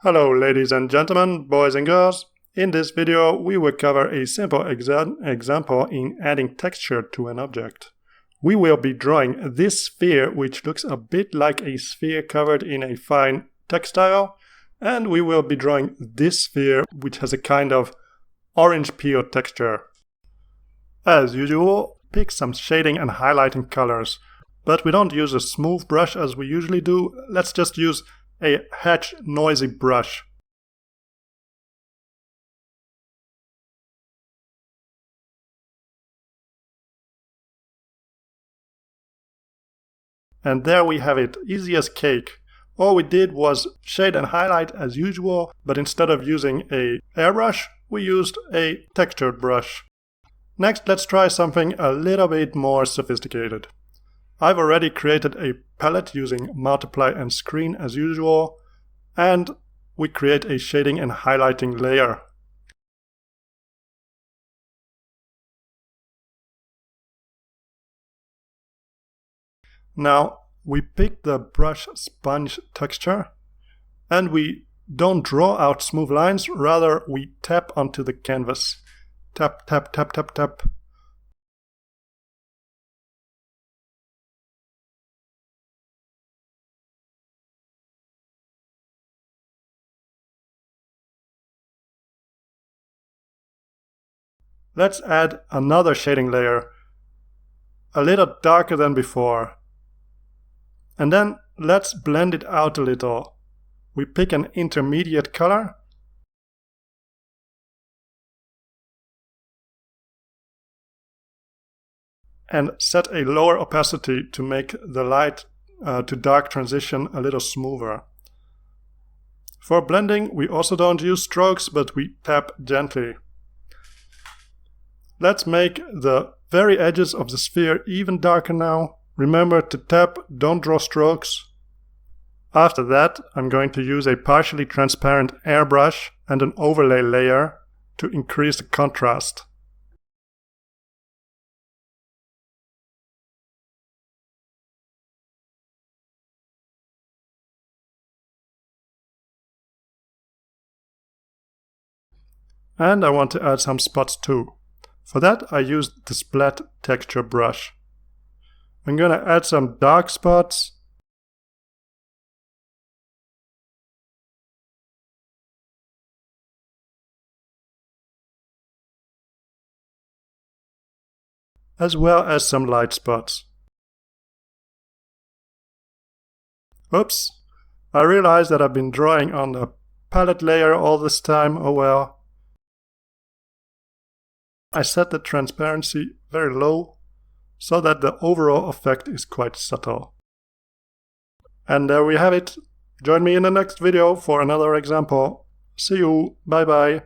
Hello ladies and gentlemen, boys and girls. In this video we will cover a simple example in adding texture to an object. We will be drawing this sphere, which looks a bit like a sphere covered in a fine textile, and we will be drawing this sphere which has a kind of orange peel texture. As usual, pick some shading and highlighting colors, but we don't use a smooth brush as we usually do. Let's just use a harsh, noisy brush. And there we have it, easy as cake. All we did was shade and highlight as usual, but instead of using a airbrush, we used a textured brush. Next, let's try something a little bit more sophisticated. I've already created a palette using multiply and screen as usual, and we create a shading and highlighting layer. Now we pick the brush sponge texture and we don't draw out smooth lines, rather we tap onto the canvas. Tap, tap, tap, tap, tap. Let's add another shading layer, a little darker than before. And then let's blend it out a little. We pick an intermediate color and set a lower opacity to make the light to dark transition a little smoother. For blending, we also don't use strokes, but we tap gently. Let's make the very edges of the sphere even darker now. Remember to tap, don't draw strokes. After that, I'm going to use a partially transparent airbrush and an overlay layer to increase the contrast. And I want to add some spots too. For that, I used the splat texture brush. I'm going to add some dark spots. As well as some light spots. Oops, I realized that I've been drawing on the palette layer all this time, oh well. I set the transparency very low so that the overall effect is quite subtle. And there we have it. Join me in the next video for another example. See you. Bye bye.